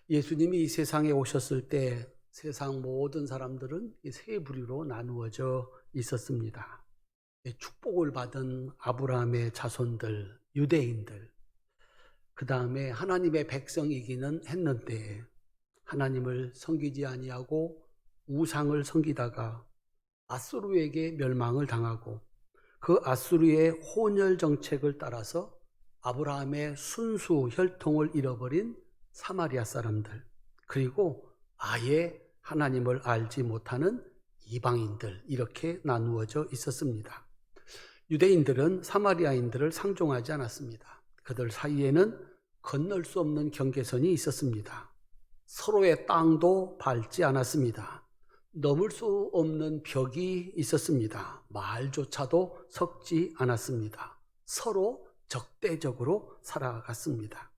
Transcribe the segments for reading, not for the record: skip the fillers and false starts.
예수님이 이 세상에 오셨을 때 세상 모든 사람들은 이 세 부류로 나누어져 있었습니다. 축복을 받은 아브라함의 자손들, 유대인들, 그 다음에 하나님의 백성이기는 했는데 하나님을 섬기지 아니하고 우상을 섬기다가 아수르에게 멸망을 당하고 그 아수르의 혼혈 정책을 따라서 아브라함의 순수 혈통을 잃어버린 사마리아 사람들, 그리고 아예 하나님을 알지 못하는 이방인들, 이렇게 나누어져 있었습니다. 유대인들은 사마리아인들을 상종하지 않았습니다. 그들 사이에는 건널 수 없는 경계선이 있었습니다. 서로의 땅도 밟지 않았습니다. 넘을 수 없는 벽이 있었습니다. 말조차도 섞지 않았습니다. 서로 적대적으로 살아갔습니다.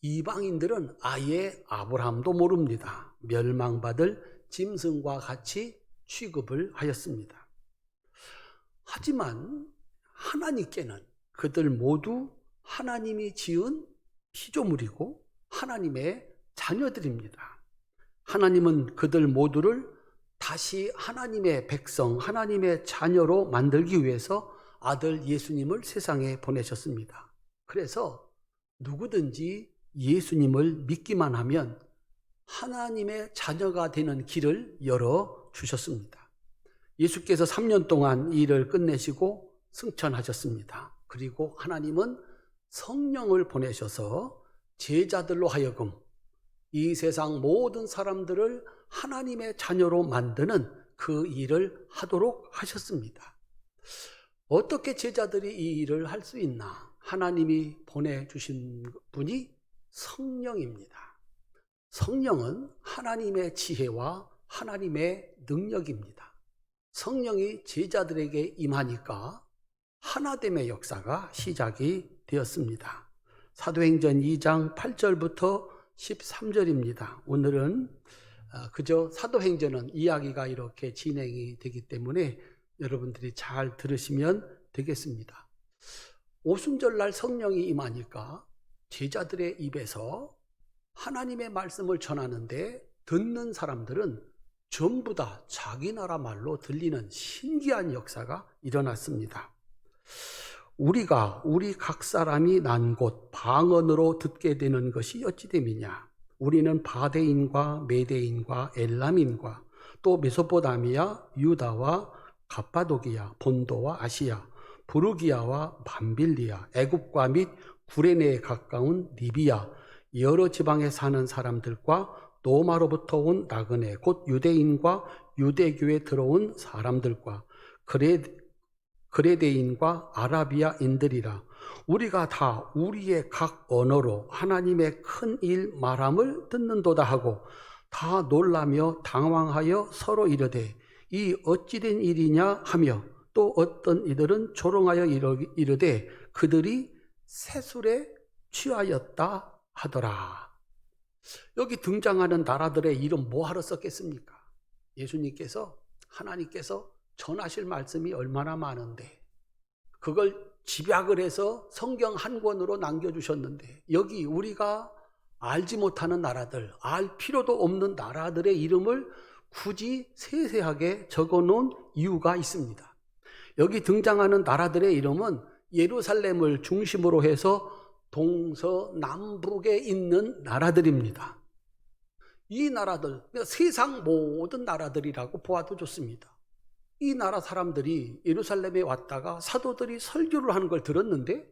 이방인들은 아예 아브라함도 모릅니다. 멸망받을 짐승과 같이 취급을 하였습니다. 하지만 하나님께는 그들 모두 하나님이 지은 피조물이고 하나님의 자녀들입니다. 하나님은 그들 모두를 다시 하나님의 백성, 하나님의 자녀로 만들기 위해서 아들 예수님을 세상에 보내셨습니다. 그래서 누구든지 예수님을 믿기만 하면 하나님의 자녀가 되는 길을 열어주셨습니다. 예수께서 3년 동안 이 일을 끝내시고 승천하셨습니다. 그리고 하나님은 성령을 보내셔서 제자들로 하여금 이 세상 모든 사람들을 하나님의 자녀로 만드는 그 일을 하도록 하셨습니다. 어떻게 제자들이 이 일을 할 수 있나? 하나님이 보내주신 분이 성령입니다. 성령은 하나님의 지혜와 하나님의 능력입니다. 성령이 제자들에게 임하니까 하나됨의 역사가 시작이 되었습니다. 사도행전 2장 8절부터 13절입니다. 오늘은 그저 사도행전은 이야기가 이렇게 진행이 되기 때문에 여러분들이 잘 들으시면 되겠습니다. 오순절날 성령이 임하니까 제자들의 입에서 하나님의 말씀을 전하는데 듣는 사람들은 전부 다 자기 나라 말로 들리는 신기한 역사가 일어났습니다. 우리가 우리 각 사람이 난 곳 방언으로 듣게 되는 것이 어찌 됨이냐? 우리는 바데인과 메데인과 엘람인과 또 메소포타미아, 유다와 갑바도기아, 본도와 아시아, 부르기아와 밤빌리아, 애굽과 및 구레네에 가까운 리비아, 여러 지방에 사는 사람들과 로마로부터 온 나그네, 곧 유대인과 유대교에 들어온 사람들과 그레데인과 아라비아인들이라. 우리가 다 우리의 각 언어로 하나님의 큰 일 말함을 듣는도다 하고 다 놀라며 당황하여 서로 이르되 이 어찌된 일이냐 하며 또 어떤 이들은 조롱하여 이르되 그들이 세술에 취하였다 하더라. 여기 등장하는 나라들의 이름 뭐하러 썼겠습니까? 예수님께서, 하나님께서 전하실 말씀이 얼마나 많은데 그걸 집약을 해서 성경 한 권으로 남겨주셨는데 여기 우리가 알지 못하는 나라들, 알 필요도 없는 나라들의 이름을 굳이 세세하게 적어놓은 이유가 있습니다. 여기 등장하는 나라들의 이름은 예루살렘을 중심으로 해서 동서남북에 있는 나라들입니다. 이 나라들, 세상 모든 나라들이라고 보아도 좋습니다. 이 나라 사람들이 예루살렘에 왔다가 사도들이 설교를 하는 걸 들었는데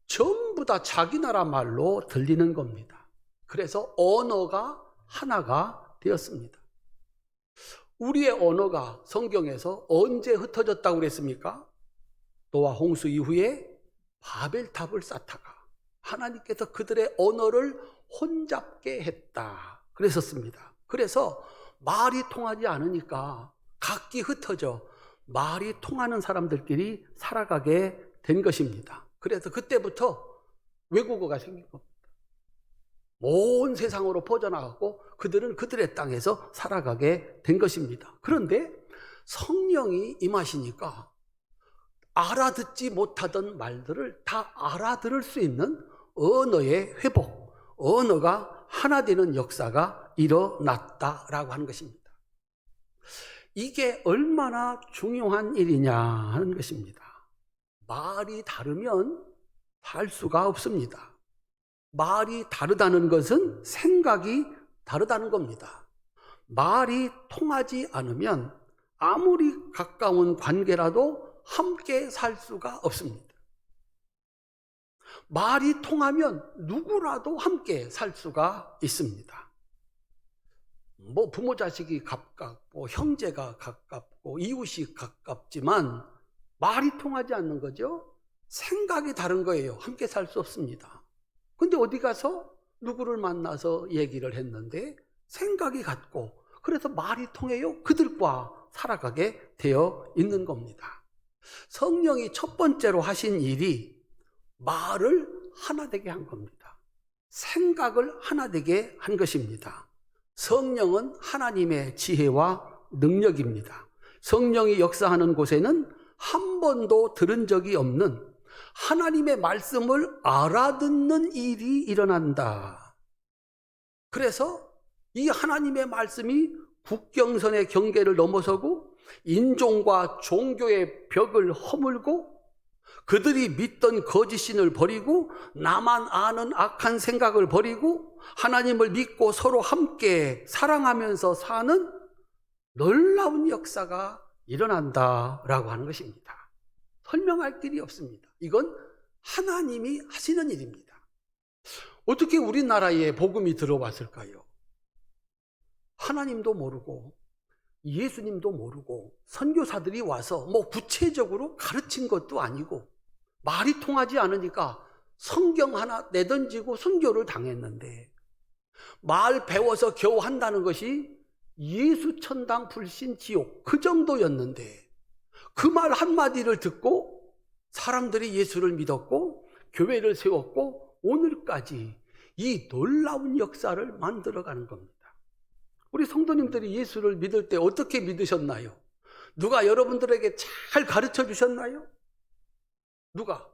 전부 다 자기 나라 말로 들리는 겁니다. 그래서 언어가 하나가 되었습니다. 우리의 언어가 성경에서 언제 흩어졌다고 그랬습니까? 노아 홍수 이후에 바벨탑을 쌓다가 하나님께서 그들의 언어를 혼잡게 했다 그랬었습니다. 그래서 말이 통하지 않으니까 각기 흩어져 말이 통하는 사람들끼리 살아가게 된 것입니다. 그래서 그때부터 외국어가 생긴 겁니다. 온 세상으로 퍼져나갔고 그들은 그들의 땅에서 살아가게 된 것입니다. 그런데 성령이 임하시니까 알아듣지 못하던 말들을 다 알아들을 수 있는 언어의 회복, 언어가 하나 되는 역사가 일어났다라고 하는 것입니다. 이게 얼마나 중요한 일이냐 하는 것입니다. 말이 다르면 살 수가 없습니다. 말이 다르다는 것은 생각이 다르다는 겁니다. 말이 통하지 않으면 아무리 가까운 관계라도 함께 살 수가 없습니다. 말이 통하면 누구라도 함께 살 수가 있습니다. 부모 자식이 가깝고 형제가 가깝고 이웃이 가깝지만 말이 통하지 않는 거죠. 생각이 다른 거예요. 함께 살 수 없습니다. 근데 어디 가서 누구를 만나서 얘기를 했는데 생각이 같고 그래서 말이 통해요. 그들과 살아가게 되어 있는 겁니다. 성령이 첫 번째로 하신 일이 말을 하나 되게 한 겁니다. 생각을 하나 되게 한 것입니다. 성령은 하나님의 지혜와 능력입니다. 성령이 역사하는 곳에는 한 번도 들은 적이 없는 하나님의 말씀을 알아듣는 일이 일어난다. 그래서 이 하나님의 말씀이 국경선의 경계를 넘어서고 인종과 종교의 벽을 허물고 그들이 믿던 거짓신을 버리고 나만 아는 악한 생각을 버리고 하나님을 믿고 서로 함께 사랑하면서 사는 놀라운 역사가 일어난다라고 하는 것입니다. 설명할 길이 없습니다. 이건 하나님이 하시는 일입니다. 어떻게 우리나라에 복음이 들어왔을까요? 하나님도 모르고 예수님도 모르고 선교사들이 와서 구체적으로 가르친 것도 아니고 말이 통하지 않으니까 성경 하나 내던지고 선교를 당했는데 말 배워서 겨우 한다는 것이 예수 천당 불신 지옥 그 정도였는데 그 말 한마디를 듣고 사람들이 예수를 믿었고 교회를 세웠고 오늘까지 이 놀라운 역사를 만들어가는 겁니다. 우리 성도님들이 예수를 믿을 때 어떻게 믿으셨나요? 누가 여러분들에게 잘 가르쳐 주셨나요? 누가?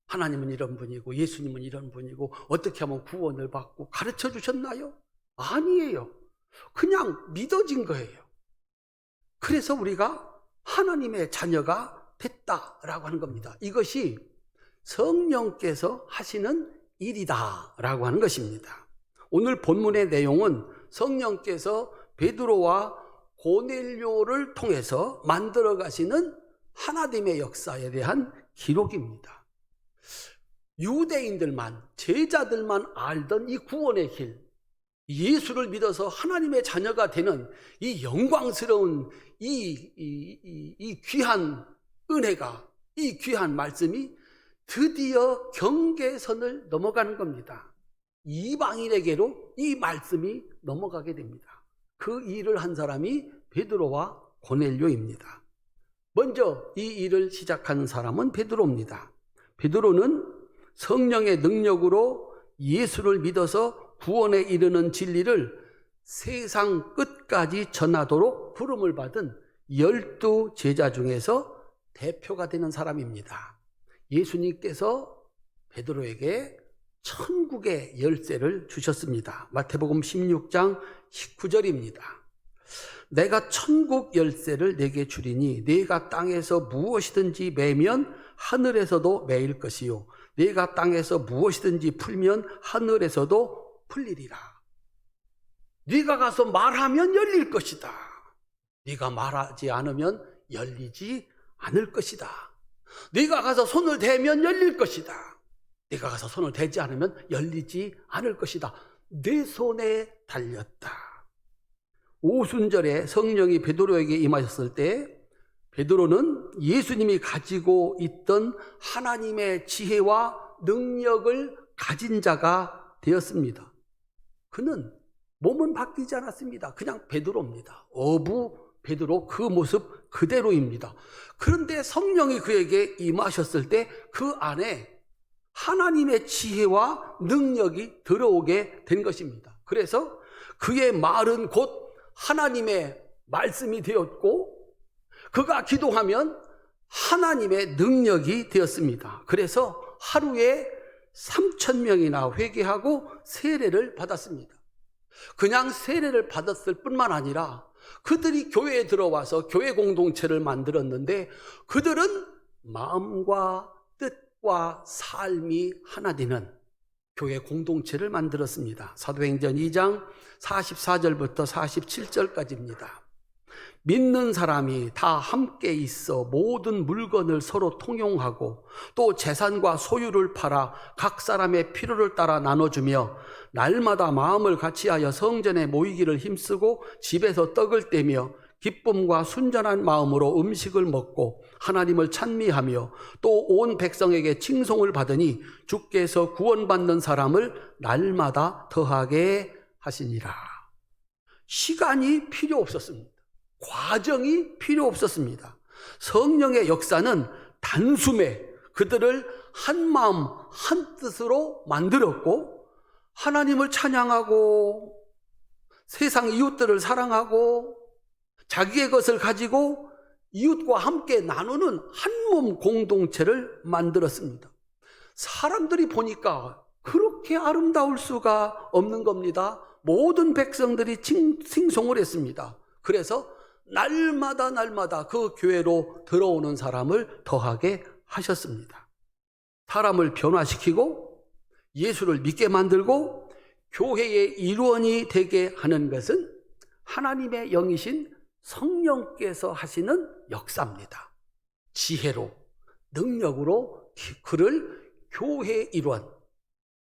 하나님은 이런 분이고 예수님은 이런 분이고 어떻게 하면 구원을 받고 가르쳐 주셨나요? 아니에요. 그냥 믿어진 거예요. 그래서 우리가 하나님의 자녀가 됐다라고 하는 겁니다. 이것이 성령께서 하시는 일이다라고 하는 것입니다. 오늘 본문의 내용은 성령께서 베드로와 고넬료를 통해서 만들어 가시는 하나님의 역사에 대한 기록입니다. 유대인들만, 제자들만 알던 이 구원의 길, 예수를 믿어서 하나님의 자녀가 되는 이 영광스러운 이 귀한 은혜가, 이 귀한 말씀이 드디어 경계선을 넘어가는 겁니다. 이방인에게로 이 말씀이 넘어가게 됩니다. 그 일을 한 사람이 베드로와 고넬료입니다. 먼저 이 일을 시작한 사람은 베드로입니다. 베드로는 성령의 능력으로 예수를 믿어서 구원에 이르는 진리를 세상 끝까지 전하도록 부름을 받은 12 제자 중에서 대표가 되는 사람입니다. 예수님께서 베드로에게 천국의 열쇠를 주셨습니다. 마태복음 16장 19절입니다. 내가 천국 열쇠를 내게 주리니 네가 땅에서 무엇이든지 매면 하늘에서도 매일 것이요 네가 땅에서 무엇이든지 풀면 하늘에서도 풀리리라. 네가 가서 말하면 열릴 것이다. 네가 말하지 않으면 열리지 않을 것이다. 네가 가서 손을 대면 열릴 것이다. 네가 가서 손을 대지 않으면 열리지 않을 것이다. 내 손에 달렸다. 오순절에 성령이 베드로에게 임하셨을 때 베드로는 예수님이 가지고 있던 하나님의 지혜와 능력을 가진 자가 되었습니다. 그는 몸은 바뀌지 않았습니다. 그냥 베드로입니다. 어부 베드로 그 모습 그대로입니다. 그런데 성령이 그에게 임하셨을 때 그 안에 하나님의 지혜와 능력이 들어오게 된 것입니다. 그래서 그의 말은 곧 하나님의 말씀이 되었고 그가 기도하면 하나님의 능력이 되었습니다. 그래서 하루에 3,000명이나 회개하고 세례를 받았습니다. 그냥 세례를 받았을 뿐만 아니라 그들이 교회에 들어와서 교회 공동체를 만들었는데 그들은 마음과 뜻과 삶이 하나 되는 교회 공동체를 만들었습니다. 사도행전 2장 44절부터 47절까지입니다. 믿는 사람이 다 함께 있어 모든 물건을 서로 통용하고 또 재산과 소유를 팔아 각 사람의 필요를 따라 나눠주며 날마다 마음을 같이하여 성전에 모이기를 힘쓰고 집에서 떡을 떼며 기쁨과 순전한 마음으로 음식을 먹고 하나님을 찬미하며 또 온 백성에게 칭송을 받으니 주께서 구원받는 사람을 날마다 더하게 하시니라. 시간이 필요 없었습니다. 과정이 필요 없었습니다. 성령의 역사는 단숨에 그들을 한 마음 한 뜻으로 만들었고 하나님을 찬양하고 세상 이웃들을 사랑하고 자기의 것을 가지고 이웃과 함께 나누는 한 몸 공동체를 만들었습니다. 사람들이 보니까 그렇게 아름다울 수가 없는 겁니다. 모든 백성들이 칭송을 했습니다. 그래서 날마다 그 교회로 들어오는 사람을 더하게 하셨습니다. 사람을 변화시키고 예수를 믿게 만들고 교회의 일원이 되게 하는 것은 하나님의 영이신 성령께서 하시는 역사입니다. 지혜로, 능력으로 그를 교회의 일원,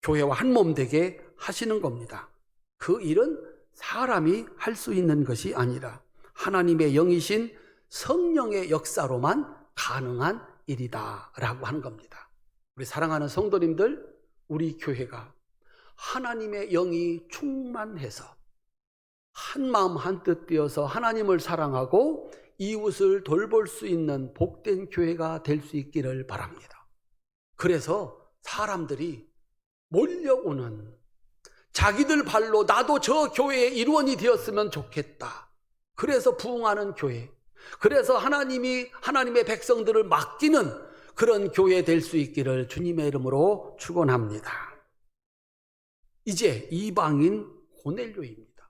교회와 한 몸 되게 하시는 겁니다. 그 일은 사람이 할 수 있는 것이 아니라 하나님의 영이신 성령의 역사로만 가능한 일이다라고 하는 겁니다. 우리 사랑하는 성도님들, 우리 교회가 하나님의 영이 충만해서 한 마음 한 뜻 되어서 하나님을 사랑하고 이웃을 돌볼 수 있는 복된 교회가 될 수 있기를 바랍니다. 그래서 사람들이 몰려오는, 자기들 발로 나도 저 교회의 일원이 되었으면 좋겠다, 그래서 부흥하는 교회, 그래서 하나님의 백성들을 맡기는 그런 교회 될 수 있기를 주님의 이름으로 축원합니다. 이제 이방인 고넬료입니다.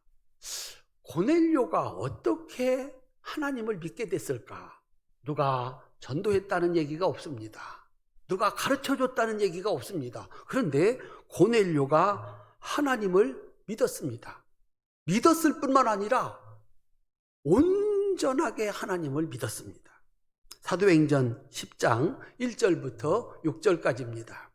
고넬료가 어떻게 하나님을 믿게 됐을까? 누가 전도했다는 얘기가 없습니다. 누가 가르쳐줬다는 얘기가 없습니다. 그런데 고넬료가 하나님을 믿었습니다. 믿었을 뿐만 아니라 온전하게 하나님을 믿었습니다. 사도행전 10장 1절부터 6절까지입니다.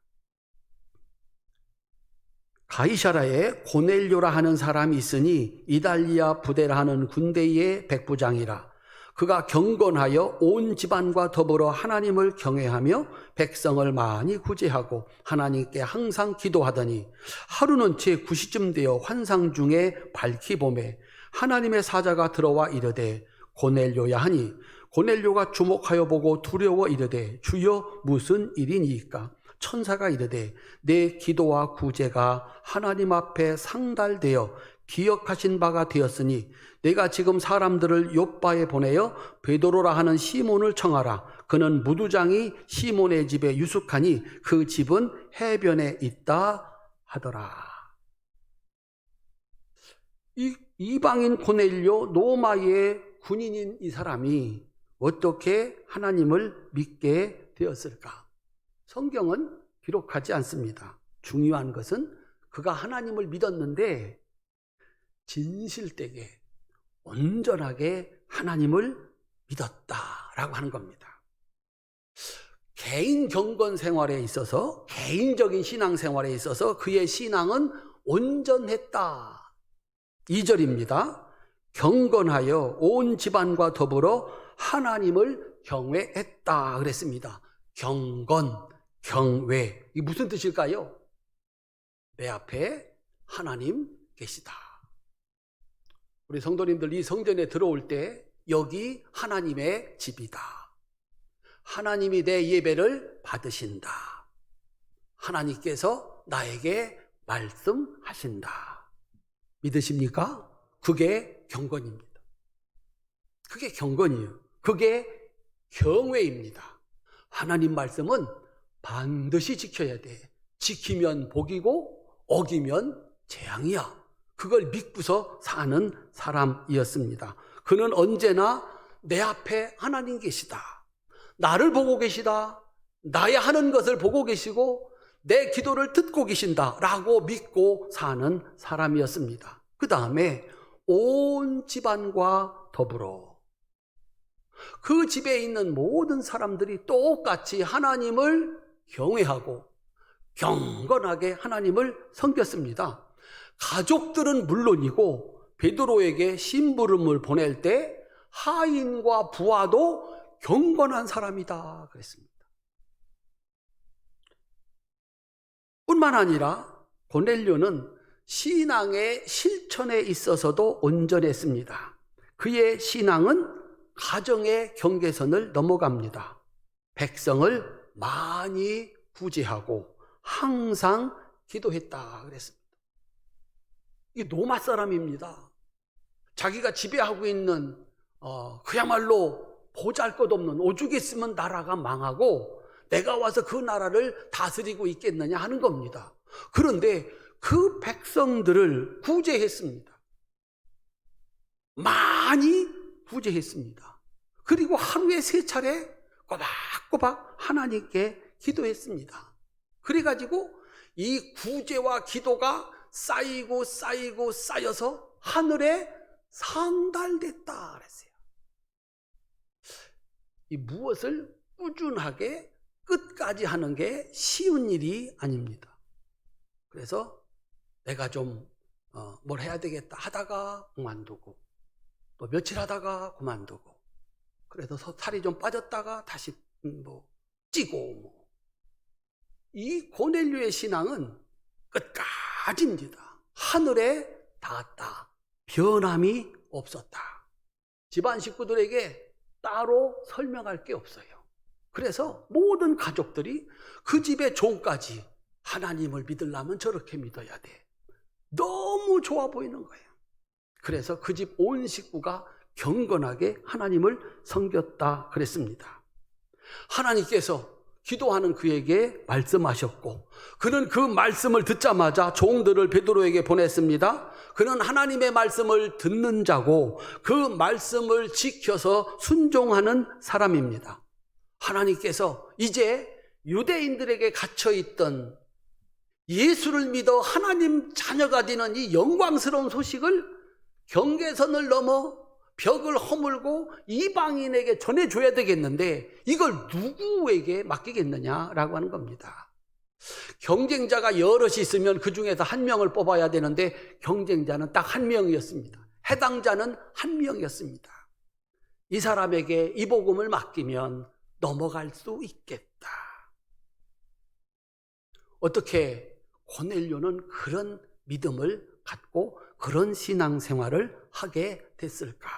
가이사라에 고넬료라 하는 사람이 있으니 이달리아 부대라 하는 군대의 백부장이라. 그가 경건하여 온 집안과 더불어 하나님을 경외하며 백성을 많이 구제하고 하나님께 항상 기도하더니 하루는 제9시쯤 되어 환상 중에 밝히 보매 하나님의 사자가 들어와 이르되 고넬료야 하니 고넬료가 주목하여 보고 두려워 이르되 주여 무슨 일이니까? 천사가 이르되 내 기도와 구제가 하나님 앞에 상달되어 기억하신 바가 되었으니 내가 지금 사람들을 요빠에 보내어 베드로라 하는 시몬을 청하라. 그는 무두장이 시몬의 집에 유숙하니 그 집은 해변에 있다 하더라. 이 이방인 고넬료, 로마의 군인인 이 사람이 어떻게 하나님을 믿게 되었을까? 성경은 기록하지 않습니다. 중요한 것은 그가 하나님을 믿었는데 진실되게 온전하게 하나님을 믿었다라고 하는 겁니다. 개인 경건 생활에 있어서, 개인적인 신앙 생활에 있어서 그의 신앙은 온전했다. 2절입니다. 경건하여 온 집안과 더불어 하나님을 경외했다 그랬습니다. 경건, 경외, 이게 무슨 뜻일까요? 내 앞에 하나님 계시다. 우리 성도님들, 이 성전에 들어올 때 여기 하나님의 집이다. 하나님이 내 예배를 받으신다. 하나님께서 나에게 말씀하신다. 믿으십니까? 그게 경건입니다. 그게 경건이에요. 그게 경외입니다. 하나님 말씀은 반드시 지켜야 돼. 지키면 복이고 어기면 재앙이야. 그걸 믿고서 사는 사람이었습니다. 그는 언제나 내 앞에 하나님 계시다, 나를 보고 계시다, 나의 하는 것을 보고 계시고 내 기도를 듣고 계신다라고 믿고 사는 사람이었습니다. 그 다음에 온 집안과 더불어 그 집에 있는 모든 사람들이 똑같이 하나님을 경외하고 경건하게 하나님을 섬겼습니다. 가족들은 물론이고 베드로에게 심부름을 보낼 때 하인과 부하도 경건한 사람이다 그랬습니다. 뿐만 아니라 고넬료는 신앙의 실천에 있어서도 온전했습니다. 그의 신앙은 가정의 경계선을 넘어갑니다. 백성을 많이 구제하고 항상 기도했다 그랬습니다. 이 로마 사람입니다. 자기가 지배하고 있는 그야말로 보잘것없는 오죽 있으면 나라가 망하고 내가 와서 그 나라를 다스리고 있겠느냐 하는 겁니다. 그런데 그 백성들을 구제했습니다. 많이 구제했습니다. 그리고 하루에 3차례 꼬박꼬박 하나님께 기도했습니다. 그래가지고 이 구제와 기도가 쌓이고 쌓여서 하늘에 상달됐다 그랬어요. 이 무엇을 꾸준하게 끝까지 하는 게 쉬운 일이 아닙니다. 그래서 내가 좀 뭘 해야 되겠다 하다가 그만두고 또 며칠 하다가 그만두고 그래서 살이 좀 빠졌다가 다시 찌고 이 고넬료의 신앙은 끝까지입니다. 하늘에 닿았다. 변함이 없었다. 집안 식구들에게 따로 설명할 게 없어요. 그래서 모든 가족들이 그 집의 종까지 하나님을 믿으려면 저렇게 믿어야 돼. 너무 좋아 보이는 거예요. 그래서 그 집 온 식구가 경건하게 하나님을 섬겼다 그랬습니다. 하나님께서 기도하는 그에게 말씀하셨고 그는 그 말씀을 듣자마자 종들을 베드로에게 보냈습니다. 그는 하나님의 말씀을 듣는 자고 그 말씀을 지켜서 순종하는 사람입니다. 하나님께서 이제 유대인들에게 갇혀있던 예수를 믿어 하나님 자녀가 되는 이 영광스러운 소식을 경계선을 넘어 벽을 허물고 이방인에게 전해줘야 되겠는데 이걸 누구에게 맡기겠느냐라고 하는 겁니다. 경쟁자가 여럿이 있으면 그 중에서 한 명을 뽑아야 되는데 경쟁자는 딱 한 명이었습니다. 해당자는 한 명이었습니다. 이 사람에게 이 복음을 맡기면 넘어갈 수 있겠다. 어떻게 고넬료는 그런 믿음을 갖고 그런 신앙생활을 하게 됐을까?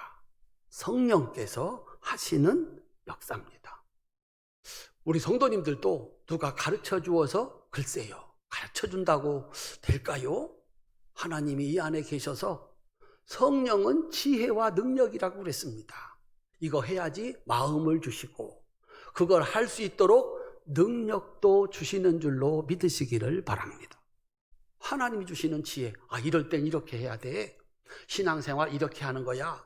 성령께서 하시는 역사입니다. 우리 성도님들도 누가 가르쳐 주어서 글쎄요, 가르쳐 준다고 될까요? 하나님이 이 안에 계셔서 성령은 지혜와 능력이라고 그랬습니다. 이거 해야지 마음을 주시고 그걸 할 수 있도록 능력도 주시는 줄로 믿으시기를 바랍니다. 하나님이 주시는 지혜, 이럴 땐 이렇게 해야 돼. 신앙생활 이렇게 하는 거야.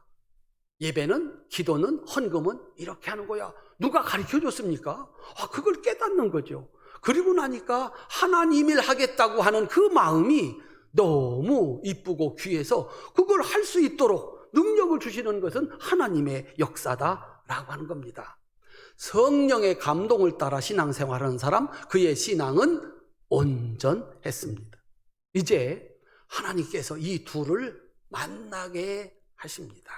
예배는, 기도는, 헌금은 이렇게 하는 거야. 누가 가르쳐 줬습니까? 그걸 깨닫는 거죠. 그리고 나니까 하나님 일 하겠다고 하는 그 마음이 너무 이쁘고 귀해서 그걸 할 수 있도록 능력을 주시는 것은 하나님의 역사다라고 하는 겁니다. 성령의 감동을 따라 신앙생활하는 사람, 그의 신앙은 온전했습니다. 이제 하나님께서 이 둘을 만나게 하십니다.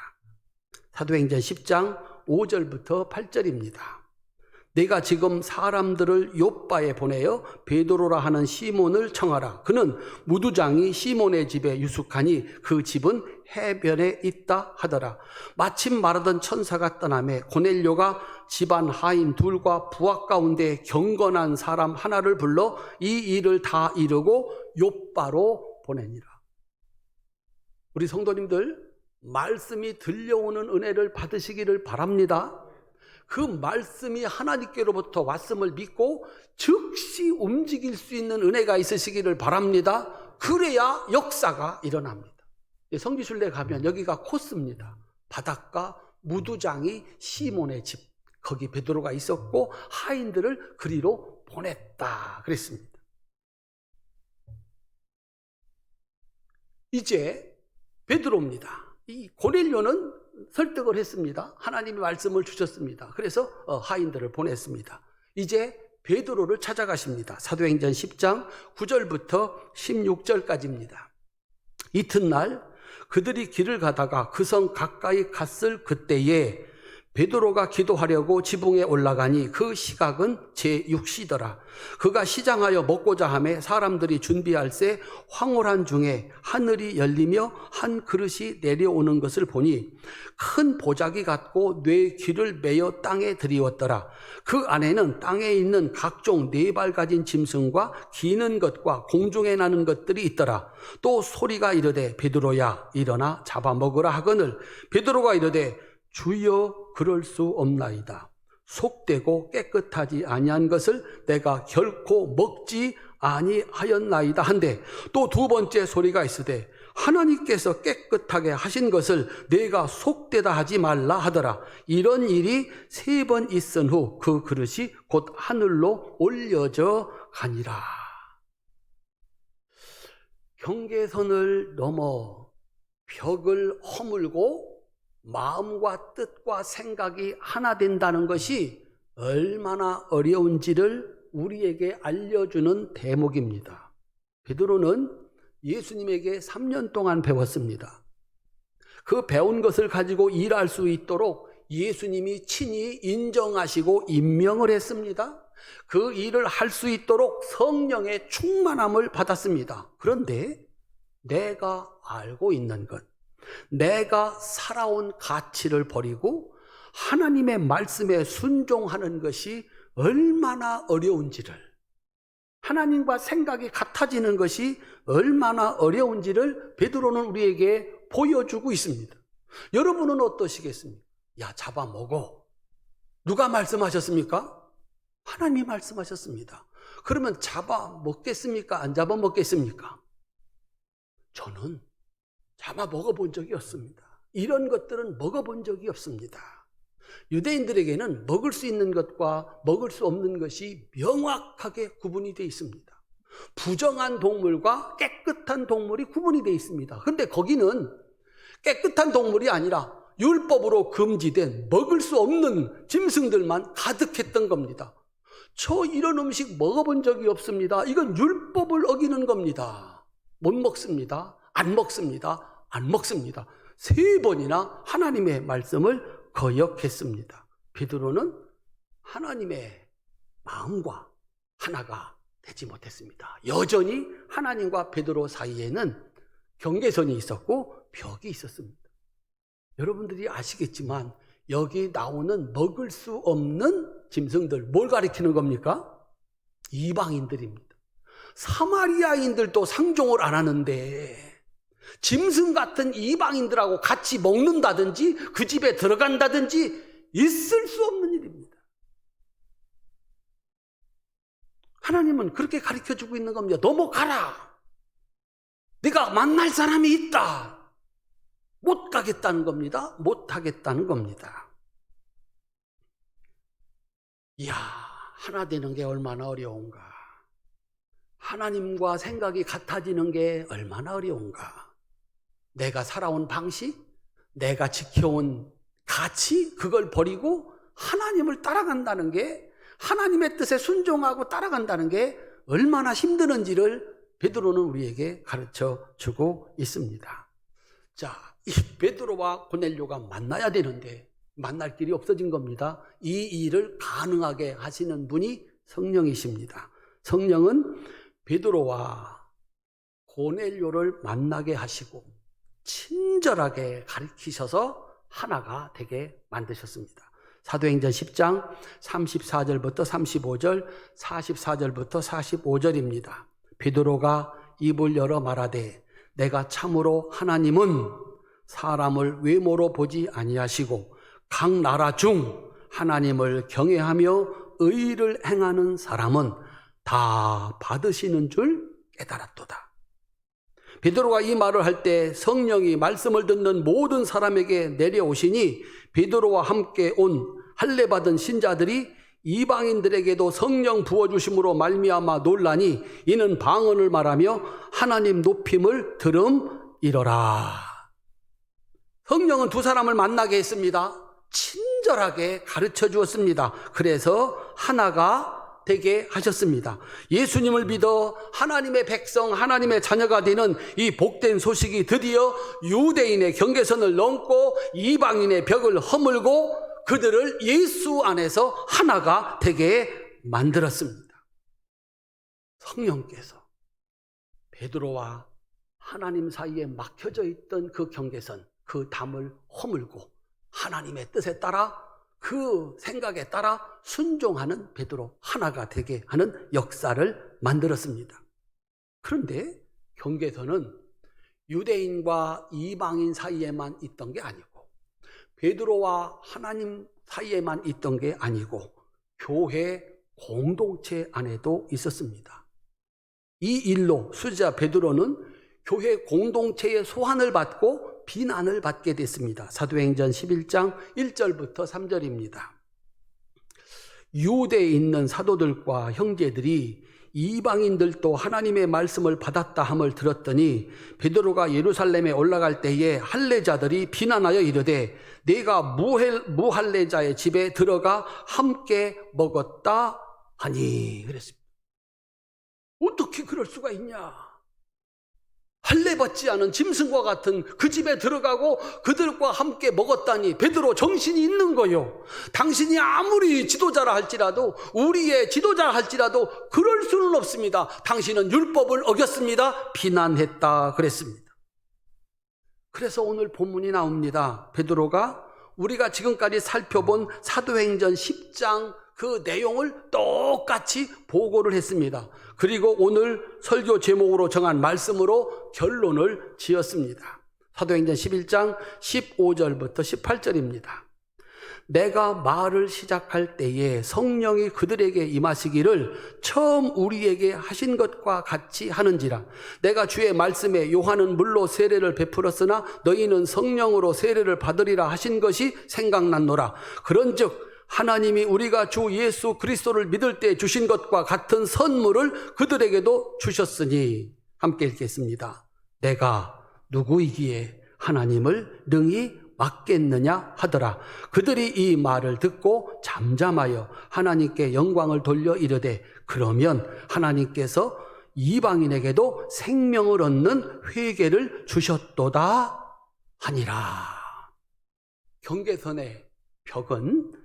사도행전 10장 5절부터 8절입니다. 내가 지금 사람들을 요빠에 보내어 베드로라 하는 시몬을 청하라. 그는 무두장이 시몬의 집에 유숙하니 그 집은 해변에 있다 하더라. 마침 말하던 천사가 떠나매 고넬료가 집안 하인 둘과 부하 가운데 경건한 사람 하나를 불러 이 일을 다 이루고 요빠로 보내니라. 우리 성도님들, 말씀이 들려오는 은혜를 받으시기를 바랍니다. 그 말씀이 하나님께로부터 왔음을 믿고 즉시 움직일 수 있는 은혜가 있으시기를 바랍니다. 그래야 역사가 일어납니다. 성지순례 가면 여기가 코스입니다. 바닷가 무두장이 시몬의 집, 거기 베드로가 있었고 하인들을 그리로 보냈다 그랬습니다. 이제 베드로입니다. 이 고넬료는 설득을 했습니다. 하나님의 말씀을 주셨습니다. 그래서 하인들을 보냈습니다. 이제 베드로를 찾아가십니다. 사도행전 10장 9절부터 16절까지입니다. 이튿날 그들이 길을 가다가 그 성 가까이 갔을 그때에 베드로가 기도하려고 지붕에 올라가니 그 시각은 제6시더라. 그가 시장하여 먹고자 하매 사람들이 준비할새 황홀한 중에 하늘이 열리며 한 그릇이 내려오는 것을 보니 큰 보자기 같고 뇌 귀를 메어 땅에 들이웠더라. 그 안에는 땅에 있는 각종 4발 가진 짐승과 기는 것과 공중에 나는 것들이 있더라. 또 소리가 이르되 베드로야 일어나 잡아먹으라 하거늘 베드로가 이르되 주여 그럴 수 없나이다. 속되고 깨끗하지 아니한 것을 내가 결코 먹지 아니하였나이다 한데 또 두 번째 소리가 있으되 하나님께서 깨끗하게 하신 것을 내가 속되다 하지 말라 하더라. 이런 일이 3번 있은 후 그 그릇이 곧 하늘로 올려져 가니라. 경계선을 넘어 벽을 허물고 마음과 뜻과 생각이 하나 된다는 것이 얼마나 어려운지를 우리에게 알려주는 대목입니다. 베드로는 예수님에게 3년 동안 배웠습니다. 그 배운 것을 가지고 일할 수 있도록 예수님이 친히 인정하시고 임명을 했습니다. 그 일을 할 수 있도록 성령의 충만함을 받았습니다. 그런데 내가 알고 있는 것, 내가 살아온 가치를 버리고 하나님의 말씀에 순종하는 것이 얼마나 어려운지를, 하나님과 생각이 같아지는 것이 얼마나 어려운지를 베드로는 우리에게 보여주고 있습니다. 여러분은 어떠시겠습니까? 야, 잡아먹어. 누가 말씀하셨습니까? 하나님이 말씀하셨습니다. 그러면 잡아먹겠습니까? 안 잡아먹겠습니까? 저는 잡아 먹어본 적이 없습니다. 이런 것들은 먹어본 적이 없습니다. 유대인들에게는 먹을 수 있는 것과 먹을 수 없는 것이 명확하게 구분이 되어 있습니다. 부정한 동물과 깨끗한 동물이 구분이 되어 있습니다. 그런데 거기는 깨끗한 동물이 아니라 율법으로 금지된 먹을 수 없는 짐승들만 가득했던 겁니다. 저 이런 음식 먹어본 적이 없습니다. 이건 율법을 어기는 겁니다. 못 먹습니다. 안 먹습니다. 안 먹습니다. 3번이나 하나님의 말씀을 거역했습니다. 베드로는 하나님의 마음과 하나가 되지 못했습니다. 여전히 하나님과 베드로 사이에는 경계선이 있었고 벽이 있었습니다. 여러분들이 아시겠지만 여기 나오는 먹을 수 없는 짐승들, 뭘 가리키는 겁니까? 이방인들입니다. 사마리아인들도 상종을 안 하는데 짐승 같은 이방인들하고 같이 먹는다든지 그 집에 들어간다든지 있을 수 없는 일입니다. 하나님은 그렇게 가르쳐주고 있는 겁니다. 넘어가라. 네가 만날 사람이 있다. 못 가겠다는 겁니다. 못 하겠다는 겁니다. 이야, 하나 되는 게 얼마나 어려운가. 하나님과 생각이 같아지는 게 얼마나 어려운가. 내가 살아온 방식, 내가 지켜온 가치, 그걸 버리고 하나님을 따라간다는 게, 하나님의 뜻에 순종하고 따라간다는 게 얼마나 힘드는지를 베드로는 우리에게 가르쳐 주고 있습니다. 자, 이 베드로와 고넬료가 만나야 되는데 만날 길이 없어진 겁니다. 이 일을 가능하게 하시는 분이 성령이십니다. 성령은 베드로와 고넬료를 만나게 하시고 친절하게 가르치셔서 하나가 되게 만드셨습니다. 사도행전 10장 34절부터 35절, 44절부터 45절입니다. 베드로가 입을 열어 말하되 내가 참으로 하나님은 사람을 외모로 보지 아니하시고 각 나라 중 하나님을 경외하며 의를 행하는 사람은 다 받으시는 줄 깨달았도다. 베드로가 이 말을 할 때 성령이 말씀을 듣는 모든 사람에게 내려오시니 베드로와 함께 온 할례 받은 신자들이 이방인들에게도 성령 부어주심으로 말미암아 놀라니 이는 방언을 말하며 하나님 높임을 들음이러라. 성령은 두 사람을 만나게 했습니다. 친절하게 가르쳐 주었습니다. 그래서 하나가 되게 하셨습니다. 예수님을 믿어 하나님의 백성, 하나님의 자녀가 되는 이 복된 소식이 드디어 유대인의 경계선을 넘고 이방인의 벽을 허물고 그들을 예수 안에서 하나가 되게 만들었습니다. 성령께서 베드로와 하나님 사이에 막혀져 있던 그 경계선, 그 담을 허물고 하나님의 뜻에 따라 그 생각에 따라 순종하는 베드로 하나가 되게 하는 역사를 만들었습니다. 그런데 경계선은 유대인과 이방인 사이에만 있던 게 아니고 베드로와 하나님 사이에만 있던 게 아니고 교회 공동체 안에도 있었습니다. 이 일로 수제자 베드로는 교회 공동체의 소환을 받고 비난을 받게 됐습니다. 사도행전 11장 1절부터 3절입니다. 유대에 있는 사도들과 형제들이 이방인들도 하나님의 말씀을 받았다 함을 들었더니 베드로가 예루살렘에 올라갈 때에 할례자들이 비난하여 이르되 내가 무할례자의 집에 들어가 함께 먹었다 하니 그랬습니다. 어떻게 그럴 수가 있냐? 할례 받지 않은 짐승과 같은 그 집에 들어가고 그들과 함께 먹었다니 베드로 정신이 있는 거요. 당신이 아무리 지도자라 할지라도 우리의 지도자라 할지라도 그럴 수는 없습니다. 당신은 율법을 어겼습니다. 비난했다 그랬습니다. 그래서 오늘 본문이 나옵니다. 베드로가 우리가 지금까지 살펴본 사도행전 10장 그 내용을 똑같이 보고를 했습니다. 그리고 오늘 설교 제목으로 정한 말씀으로 결론을 지었습니다. 사도행전 11장 15절부터 18절입니다. 내가 말을 시작할 때에 성령이 그들에게 임하시기를 처음 우리에게 하신 것과 같이 하는지라. 내가 주의 말씀에 요한은 물로 세례를 베풀었으나 너희는 성령으로 세례를 받으리라 하신 것이 생각났노라. 그런즉 하나님이 우리가 주 예수 그리스도를 믿을 때 주신 것과 같은 선물을 그들에게도 주셨으니 함께 읽겠습니다. 내가 누구이기에 하나님을 능히 맡겠느냐 하더라. 그들이 이 말을 듣고 잠잠하여 하나님께 영광을 돌려 이르되 그러면 하나님께서 이방인에게도 생명을 얻는 회개를 주셨도다 하니라. 경계선의 벽은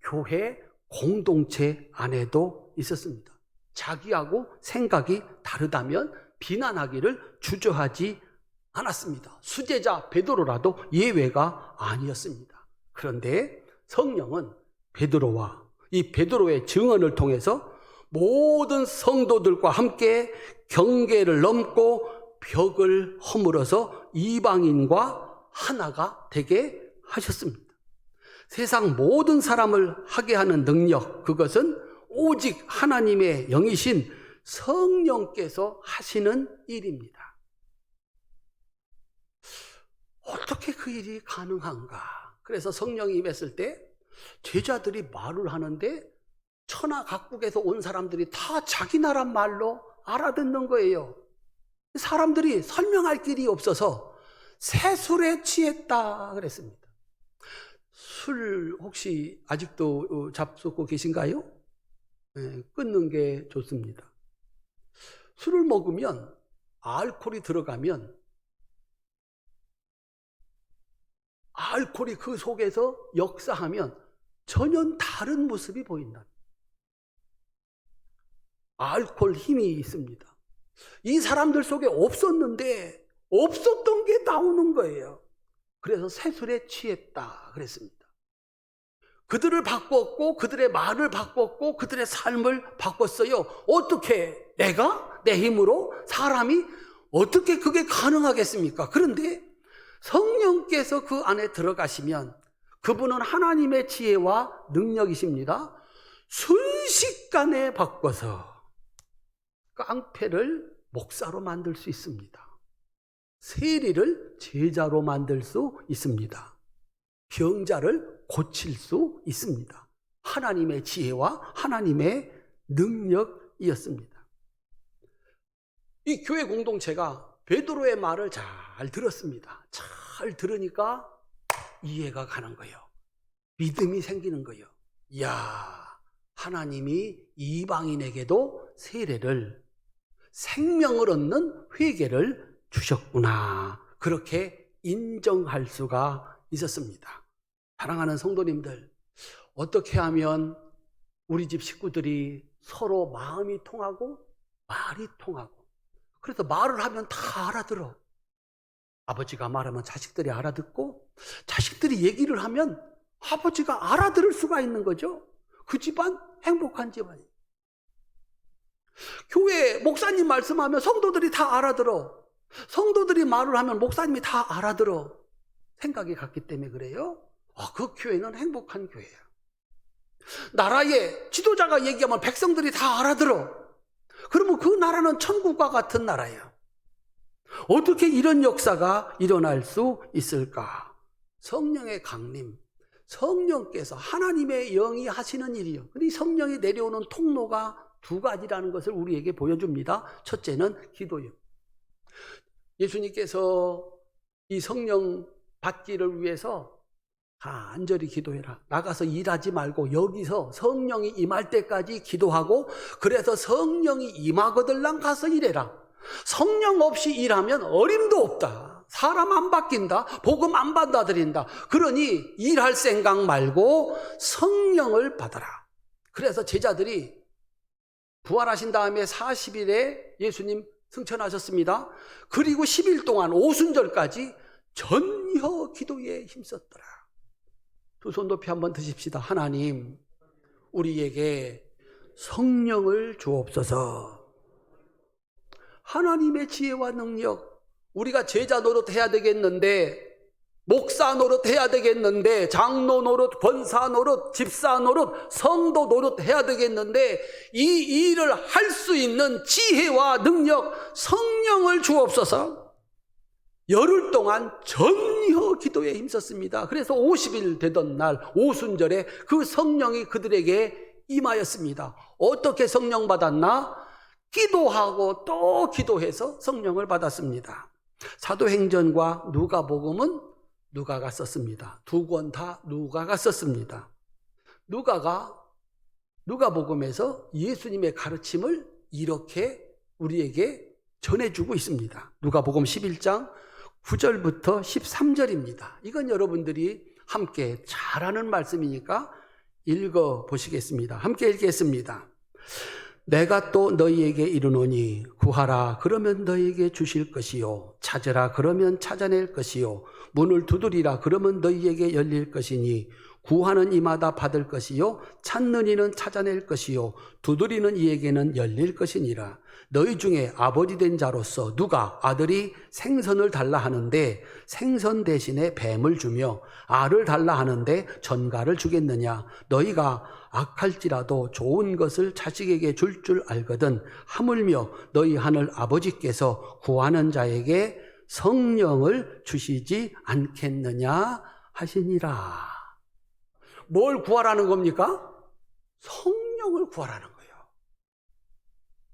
교회 공동체 안에도 있었습니다. 자기하고 생각이 다르다면 비난하기를 주저하지 않았습니다. 수제자 베드로라도 예외가 아니었습니다. 그런데 성령은 베드로와 이 베드로의 증언을 통해서 모든 성도들과 함께 경계를 넘고 벽을 허물어서 이방인과 하나가 되게 하셨습니다. 세상 모든 사람을 하게 하는 능력, 그것은 오직 하나님의 영이신 성령께서 하시는 일입니다. 어떻게 그 일이 가능한가? 그래서 성령이 임했을 때 제자들이 말을 하는데 천하 각국에서 온 사람들이 다 자기 나라 말로 알아듣는 거예요. 사람들이 설명할 길이 없어서 새술에 취했다 그랬습니다. 술 혹시 아직도 잡수고 계신가요? 네, 끊는 게 좋습니다. 술을 먹으면 알코올이 들어가면 알코올이 그 속에서 역사하면 전혀 다른 모습이 보인다. 알코올 힘이 있습니다. 이 사람들 속에 없었는데 없었던 게 나오는 거예요. 그래서 새술에 취했다 그랬습니다. 그들을 바꿨고 그들의 말을 바꿨고 그들의 삶을 바꿨어요. 어떻게 내가 내 힘으로 사람이 어떻게 그게 가능하겠습니까? 그런데 성령께서 그 안에 들어가시면 그분은 하나님의 지혜와 능력이십니다. 순식간에 바꿔서 깡패를 목사로 만들 수 있습니다. 세리를 제자로 만들 수 있습니다. 병자를 고칠 수 있습니다. 하나님의 지혜와 하나님의 능력이었습니다. 이 교회 공동체가 베드로의 말을 잘 들었습니다. 잘 들으니까 이해가 가는 거예요. 믿음이 생기는 거예요. 이야, 하나님이 이방인에게도 세례를, 생명을 얻는 회개를 주셨구나. 그렇게 인정할 수가 있었습니다. 사랑하는 성도님들, 어떻게 하면 우리 집 식구들이 서로 마음이 통하고 말이 통하고, 그래서 말을 하면 다 알아들어. 아버지가 말하면 자식들이 알아듣고, 자식들이 얘기를 하면 아버지가 알아들을 수가 있는 거죠. 그 집안 행복한 집안이에요. 교회 목사님 말씀하면 성도들이 다 알아들어. 성도들이 말을 하면 목사님이 다 알아들어. 생각이 같기 때문에 그래요. 그 교회는 행복한 교회예요. 나라의 지도자가 얘기하면 백성들이 다 알아들어. 그러면 그 나라는 천국과 같은 나라예요. 어떻게 이런 역사가 일어날 수 있을까? 성령의 강림, 성령께서 하나님의 영이 하시는 일이요. 근데 이 성령이 내려오는 통로가 두 가지라는 것을 우리에게 보여줍니다. 첫째는 기도요. 예수님께서 이 성령 받기를 위해서 간절히 기도해라. 나가서 일하지 말고 여기서 성령이 임할 때까지 기도하고, 그래서 성령이 임하거들랑 가서 일해라. 성령 없이 일하면 어림도 없다. 사람 안 바뀐다. 복음 안 받아들인다. 그러니 일할 생각 말고 성령을 받아라. 그래서 제자들이 부활하신 다음에 40일에 예수님 승천하셨습니다. 그리고 10일 동안 오순절까지 전혀 기도에 힘썼더라. 두 손 높이 한번 드십시다. 하나님, 우리에게 성령을 주옵소서. 하나님의 지혜와 능력, 우리가 제자 노릇해야 되겠는데, 목사 노릇해야 되겠는데, 장로 노릇, 권사 노릇, 집사 노릇, 성도 노릇해야 되겠는데, 이 일을 할 수 있는 지혜와 능력, 성령을 주옵소서. 열흘 동안 전혀 기도에 힘썼습니다. 그래서 50일 되던 날 오순절에 그 성령이 그들에게 임하였습니다. 어떻게 성령 받았나? 기도하고 또 기도해서 성령을 받았습니다. 사도행전과 누가복음은 누가가 썼습니다. 두 권 다 누가가 썼습니다. 누가복음에서 예수님의 가르침을 이렇게 우리에게 전해주고 있습니다. 누가복음 11장 9절부터 13절입니다. 이건 여러분들이 함께 잘 아는 말씀이니까 읽어보시겠습니다. 함께 읽겠습니다. 내가 또 너희에게 이르노니 구하라 그러면 너희에게 주실 것이요, 찾으라 그러면 찾아낼 것이요, 문을 두드리라 그러면 너희에게 열릴 것이니, 구하는 이마다 받을 것이요, 찾는 이는 찾아낼 것이요, 두드리는 이에게는 열릴 것이니라. 너희 중에 아버지 된 자로서 누가 아들이 생선을 달라 하는데 생선 대신에 뱀을 주며 알을 달라 하는데 전갈을 주겠느냐? 너희가 악할지라도 좋은 것을 자식에게 줄 줄 알거든 하물며 너희 하늘 아버지께서 구하는 자에게 성령을 주시지 않겠느냐 하시니라. 뭘 구하라는 겁니까? 성령을 구하라는 거예요.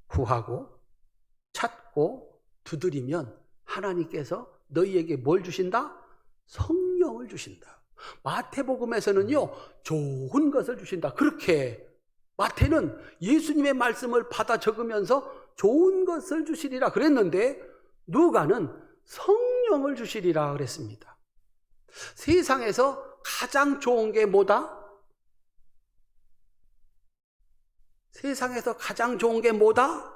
구하고 찾고 두드리면 하나님께서 너희에게 뭘 주신다? 성령을 주신다. 마태복음에서는요, 좋은 것을 주신다. 그렇게 마태는 예수님의 말씀을 받아 적으면서 좋은 것을 주시리라 그랬는데, 누가는 성령을 주시리라 그랬습니다. 세상에서 가장 좋은 게 뭐다? 세상에서 가장 좋은 게 뭐다?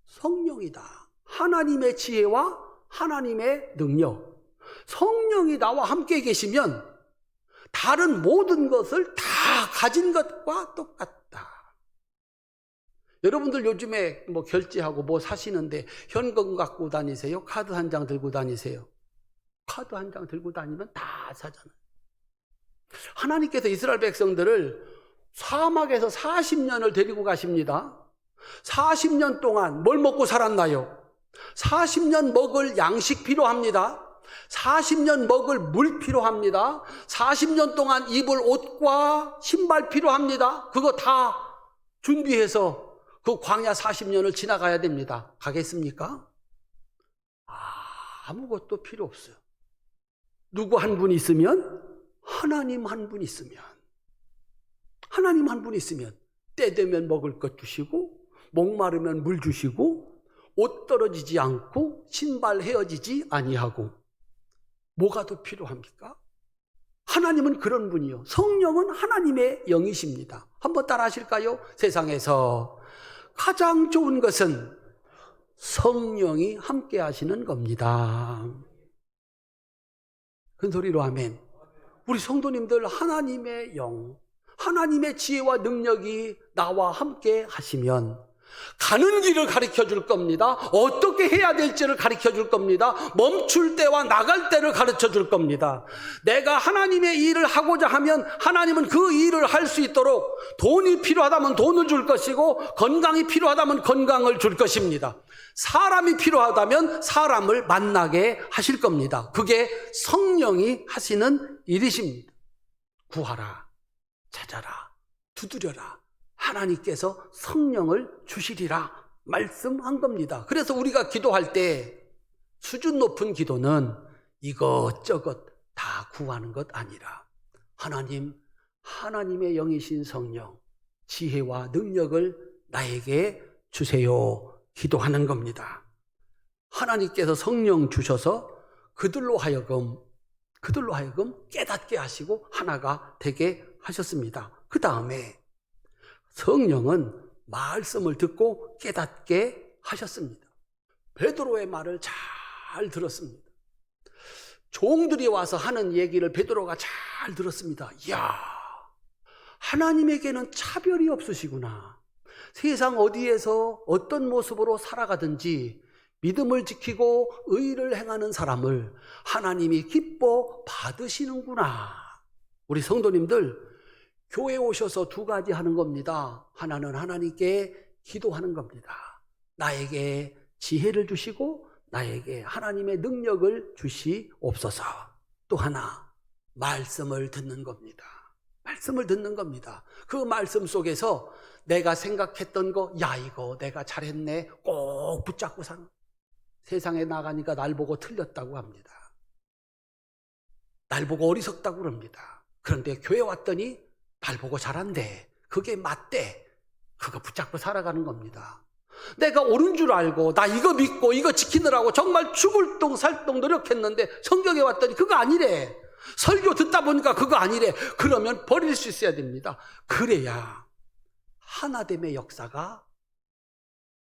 성령이다. 하나님의 지혜와 하나님의 능력. 성령이 나와 함께 계시면 다른 모든 것을 다 가진 것과 똑같다. 여러분들 요즘에 뭐 결제하고 뭐 사시는데 현금 갖고 다니세요? 카드 한 장 들고 다니세요? 카드 한 장 들고 다니면 다 사잖아요. 하나님께서 이스라엘 백성들을 사막에서 40년을 데리고 가십니다. 40년 동안 뭘 먹고 살았나요? 40년 먹을 양식 필요합니다. 40년 먹을 물 필요합니다. 40년 동안 입을 옷과 신발 필요합니다. 그거 다 준비해서 그 광야 40년을 지나가야 됩니다. 가겠습니까? 아무것도 필요 없어요. 누구 한 분 있으면? 하나님 한 분 있으면. 하나님 한 분 있으면 때 되면 먹을 것 주시고, 목마르면 물 주시고, 옷 떨어지지 않고 신발 헤어지지 아니하고. 뭐가 더 필요합니까? 하나님은 그런 분이요. 성령은 하나님의 영이십니다. 한번 따라 하실까요? 세상에서 가장 좋은 것은 성령이 함께 하시는 겁니다. 큰 소리로 아멘. 우리 성도님들, 하나님의 영, 하나님의 지혜와 능력이 나와 함께 하시면 가는 길을 가르쳐 줄 겁니다. 어떻게 해야 될지를 가르쳐 줄 겁니다. 멈출 때와 나갈 때를 가르쳐 줄 겁니다. 내가 하나님의 일을 하고자 하면 하나님은 그 일을 할 수 있도록 돈이 필요하다면 돈을 줄 것이고, 건강이 필요하다면 건강을 줄 것입니다. 사람이 필요하다면 사람을 만나게 하실 겁니다. 그게 성령이 하시는 일이십니다. 구하라, 찾아라, 두드려라. 하나님께서 성령을 주시리라 말씀한 겁니다. 그래서 우리가 기도할 때 수준 높은 기도는 이것저것 다 구하는 것 아니라 하나님, 하나님의 영이신 성령, 지혜와 능력을 나에게 주세요 기도하는 겁니다. 하나님께서 성령 주셔서 그들로 하여금 깨닫게 하시고 하나가 되게 하셨습니다. 그 다음에 성령은 말씀을 듣고 깨닫게 하셨습니다. 베드로의 말을 잘 들었습니다. 종들이 와서 하는 얘기를 베드로가 잘 들었습니다. 이야, 하나님에게는 차별이 없으시구나. 세상 어디에서 어떤 모습으로 살아가든지 믿음을 지키고 의를 행하는 사람을 하나님이 기뻐 받으시는구나. 우리 성도님들, 교회 오셔서 두 가지 하는 겁니다. 하나는 하나님께 기도하는 겁니다. 나에게 지혜를 주시고 나에게 하나님의 능력을 주시옵소서. 또 하나, 말씀을 듣는 겁니다. 말씀을 듣는 겁니다. 그 말씀 속에서 내가 생각했던 거, 야, 이거 내가 잘했네, 꼭 붙잡고 사는. 세상에 나가니까 날 보고 틀렸다고 합니다. 날 보고 어리석다고 그럽니다. 그런데 교회 왔더니 날 보고 잘한대, 그게 맞대, 그거 붙잡고 살아가는 겁니다. 내가 옳은 줄 알고 나 이거 믿고 이거 지키느라고 정말 죽을 똥 살 똥 노력했는데 성경에 왔더니 그거 아니래, 설교 듣다 보니까 그거 아니래. 그러면 버릴 수 있어야 됩니다. 그래야 하나됨의 역사가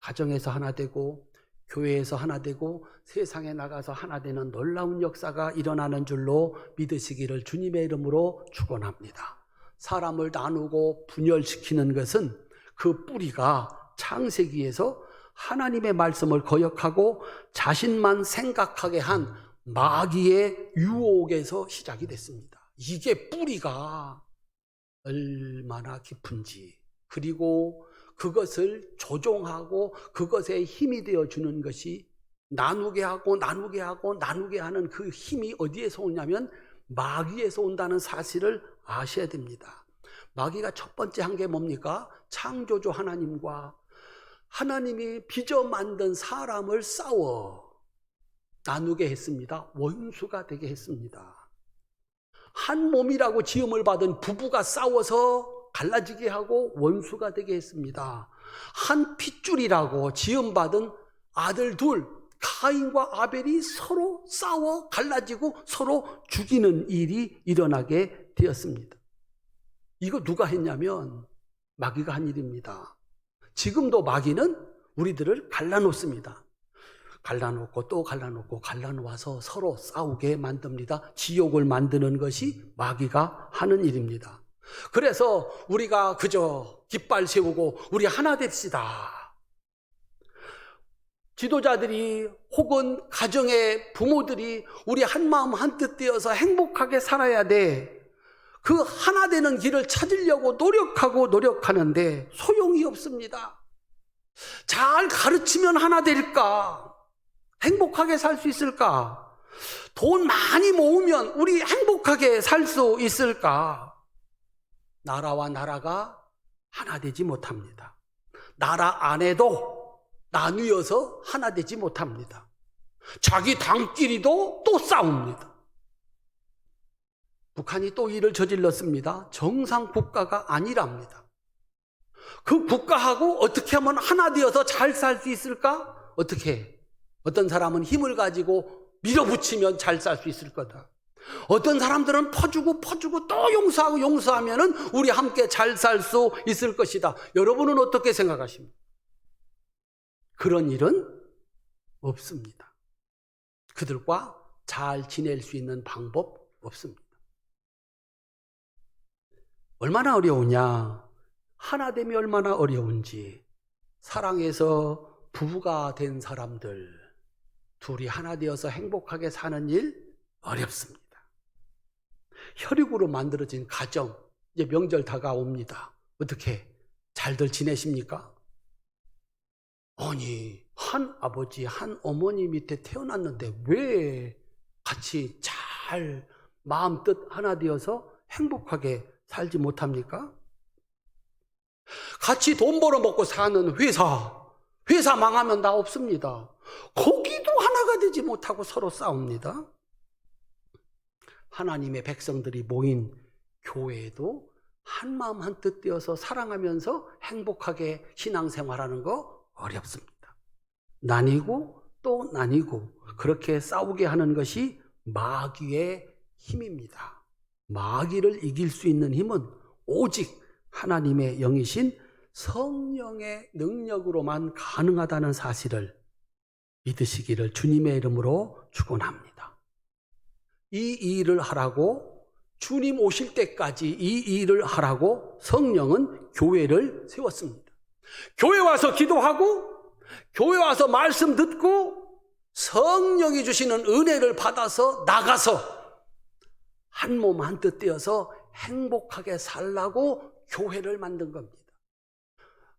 가정에서 하나 되고 교회에서 하나 되고 세상에 나가서 하나 되는 놀라운 역사가 일어나는 줄로 믿으시기를 주님의 이름으로 축원합니다. 사람을 나누고 분열시키는 것은 그 뿌리가 창세기에서 하나님의 말씀을 거역하고 자신만 생각하게 한 마귀의 유혹에서 시작이 됐습니다. 이게 뿌리가 얼마나 깊은지, 그리고 그것을 조종하고 그것에 힘이 되어주는 것이 나누게 하고 나누게 하고 나누게 하는 그 힘이 어디에서 오냐면 마귀에서 온다는 사실을 아셔야 됩니다. 마귀가 첫 번째 한 게 뭡니까? 창조주 하나님과 하나님이 빚어 만든 사람을 싸워 나누게 했습니다. 원수가 되게 했습니다. 한 몸이라고 지음을 받은 부부가 싸워서 갈라지게 하고 원수가 되게 했습니다. 한 핏줄이라고 지음받은 아들 둘, 가인과 아벨이 서로 싸워 갈라지고 서로 죽이는 일이 일어나게 되었습니다. 이거 누가 했냐면 마귀가 한 일입니다. 지금도 마귀는 우리들을 갈라놓습니다. 갈라놓고 또 갈라놓고 갈라놓아서 서로 싸우게 만듭니다. 지옥을 만드는 것이 마귀가 하는 일입니다. 그래서 우리가 그저 깃발 세우고 우리 하나 됩시다. 지도자들이 혹은 가정의 부모들이 우리 한 마음 한 뜻 되어서 행복하게 살아야 돼. 그 하나 되는 길을 찾으려고 노력하는데 소용이 없습니다. 잘 가르치면 하나 될까? 행복하게 살 수 있을까? 돈 많이 모으면 우리 행복하게 살 수 있을까? 나라와 나라가 하나 되지 못합니다. 나라 안에도 나뉘어서 하나 되지 못합니다. 자기 당끼리도 또 싸웁니다. 북한이 또 일을 저질렀습니다. 정상 국가가 아니랍니다. 그 국가하고 어떻게 하면 하나 되어서 잘 살 수 있을까? 어떻게? 어떤 사람은 힘을 가지고 밀어붙이면 잘 살 수 있을 거다. 어떤 사람들은 퍼주고 또 용서하면은 우리 함께 잘 살 수 있을 것이다. 여러분은 어떻게 생각하십니까? 그런 일은 없습니다. 그들과 잘 지낼 수 있는 방법 없습니다. 얼마나 어려우냐? 하나 되면 얼마나 어려운지. 사랑해서 부부가 된 사람들, 둘이 하나 되어서 행복하게 사는 일 어렵습니다. 혈육으로 만들어진 가정, 이제 명절 다가옵니다. 어떻게 잘들 지내십니까? 아니, 한 아버지, 한 어머니 밑에 태어났는데 왜 같이 잘 마음 뜻 하나 되어서 행복하게 살지 못합니까? 같이 돈 벌어 먹고 사는 회사 망하면 나 없습니다. 거기도 하나가 되지 못하고 서로 싸웁니다. 하나님의 백성들이 모인 교회에도 한 마음 한 뜻 되어서 사랑하면서 행복하게 신앙생활하는 거 어렵습니다. 나뉘고 또 나뉘고 그렇게 싸우게 하는 것이 마귀의 힘입니다. 마귀를 이길 수 있는 힘은 오직 하나님의 영이신 성령의 능력으로만 가능하다는 사실을 믿으시기를 주님의 이름으로 축원합니다. 이 일을 하라고, 주님 오실 때까지 이 일을 하라고 성령은 교회를 세웠습니다. 교회 와서 기도하고, 교회 와서 말씀 듣고, 성령이 주시는 은혜를 받아서 나가서 한 몸 한 뜻 되어서 행복하게 살라고 교회를 만든 겁니다.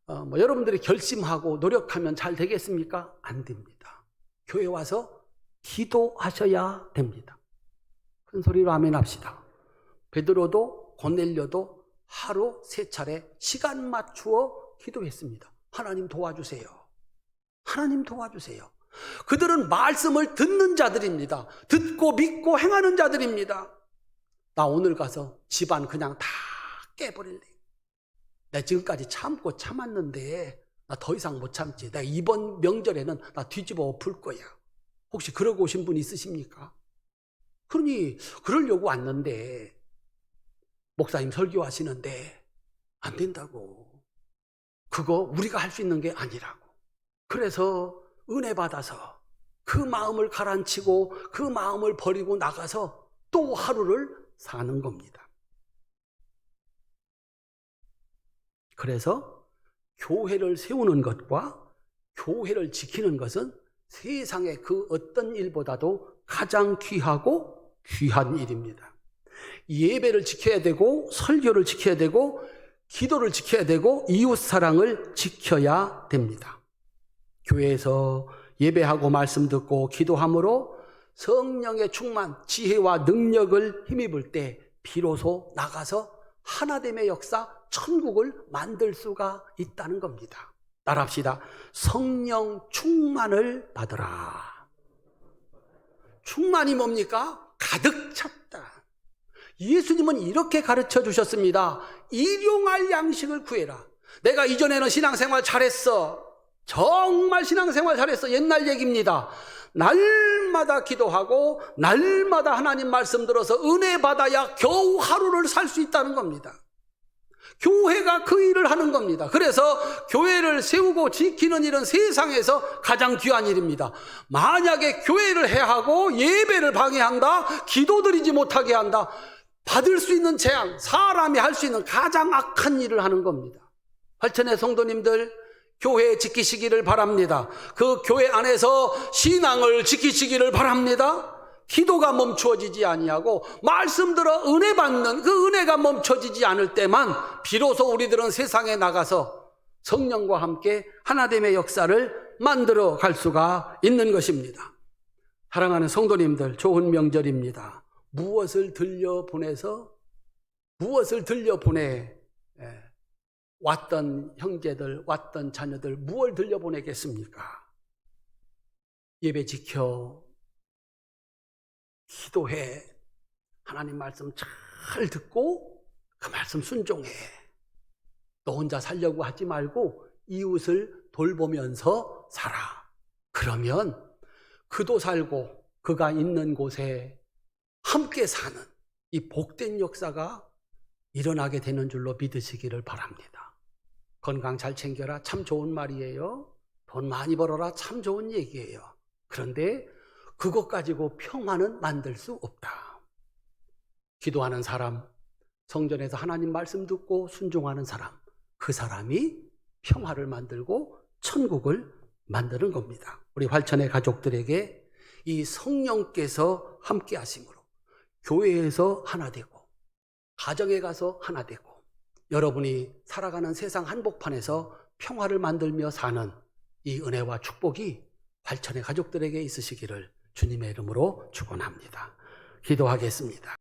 여러분들이 결심하고 노력하면 잘 되겠습니까? 안 됩니다. 교회 와서 기도하셔야 됩니다. 큰 소리로 아멘 합시다. 베드로도 고넬료도 하루 3차례 시간 맞추어 기도했습니다. 하나님 도와주세요. 하나님 도와주세요. 그들은 말씀을 듣는 자들입니다. 듣고 믿고 행하는 자들입니다. 나 오늘 가서 집안 그냥 다 깨버릴래. 내가 지금까지 참았는데 나 더 이상 못 참지. 내가 이번 명절에는 나 뒤집어 엎을 거야. 혹시 그러고 오신 분 있으십니까? 그러니 그러려고 왔는데 목사님 설교하시는데 안 된다고. 그거 우리가 할 수 있는 게 아니라고. 그래서 은혜 받아서 그 마음을 가라앉히고 그 마음을 버리고 나가서 또 하루를 사는 겁니다. 그래서 교회를 세우는 것과 교회를 지키는 것은 세상의 그 어떤 일보다도 가장 귀하고 귀한 일입니다. 예배를 지켜야 되고 설교를 지켜야 되고 기도를 지켜야 되고 이웃사랑을 지켜야 됩니다. 교회에서 예배하고 말씀 듣고 기도함으로 성령의 충만, 지혜와 능력을 힘입을 때 비로소 나가서 하나됨의 역사, 천국을 만들 수가 있다는 겁니다. 따라합시다. 성령 충만을 받으라. 충만이 뭡니까? 가득 찼다. 예수님은 이렇게 가르쳐 주셨습니다. 일용할 양식을 구해라. 내가 이전에는 신앙생활 잘했어. 정말 신앙생활 잘했어. 옛날 얘기입니다. 날마다 기도하고 날마다 하나님 말씀 들어서 은혜 받아야 겨우 하루를 살 수 있다는 겁니다. 교회가 그 일을 하는 겁니다. 그래서 교회를 세우고 지키는 일은 세상에서 가장 귀한 일입니다. 만약에 교회를 해하고 예배를 방해한다, 기도드리지 못하게 한다, 받을 수 있는 재앙, 사람이 할 수 있는 가장 악한 일을 하는 겁니다. 발천의 성도님들, 교회 지키시기를 바랍니다. 그 교회 안에서 신앙을 지키시기를 바랍니다. 기도가 멈추어지지 아니하고 말씀 들어 은혜 받는 그 은혜가 멈춰지지 않을 때만 비로소 우리들은 세상에 나가서 성령과 함께 하나됨의 역사를 만들어 갈 수가 있는 것입니다. 사랑하는 성도님들, 좋은 명절입니다. 무엇을 들려보내 왔던 형제들, 왔던 자녀들 무엇을 들려보내겠습니까? 예배 지켜, 기도해, 하나님 말씀 잘 듣고 그 말씀 순종해. 너 혼자 살려고 하지 말고 이웃을 돌보면서 살아. 그러면 그도 살고 그가 있는 곳에 함께 사는 이 복된 역사가 일어나게 되는 줄로 믿으시기를 바랍니다. 건강 잘 챙겨라, 참 좋은 말이에요. 돈 많이 벌어라, 참 좋은 얘기예요. 그런데 그것 가지고 평화는 만들 수 없다. 기도하는 사람, 성전에서 하나님 말씀 듣고 순종하는 사람, 그 사람이 평화를 만들고 천국을 만드는 겁니다. 우리 활천의 가족들에게 이 성령께서 함께 하심으로 교회에서 하나 되고 가정에 가서 하나 되고 여러분이 살아가는 세상 한복판에서 평화를 만들며 사는 이 은혜와 축복이 활천의 가족들에게 있으시기를 주님의 이름으로 축원합니다. 기도하겠습니다.